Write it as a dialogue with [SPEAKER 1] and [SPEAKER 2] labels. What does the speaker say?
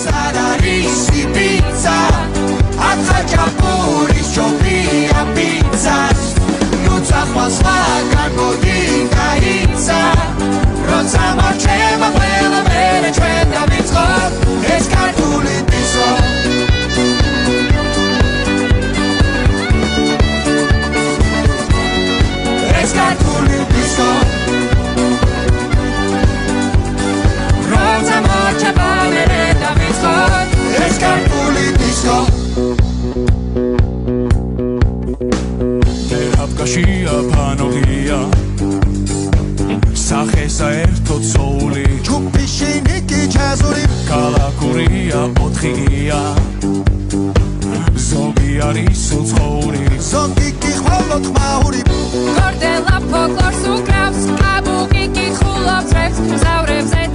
[SPEAKER 1] Sararisi pizza Athajapuris chopia pizzas Nuța hvalsvaga godinga itza Roța marchema vela vele ჩვენ დავიწყოთ ეს ქართული დისკო ეს ქართული დისკო Roța marchema vele დავიწყოთ ეს ქართული დისკო
[SPEAKER 2] Აფკაშია ფანოგია სახე საერთოდ სოული
[SPEAKER 1] ჯუპიშინიკი ჯაზური
[SPEAKER 2] კალაკურია ოთხია ზოგი არის უცხოური
[SPEAKER 1] ზოგი კი ხოლოდ ხმაური
[SPEAKER 3] გორდელა ფოლკლორს უკრავს კაბუკი კი ხულობს რეპს მგზავრებზე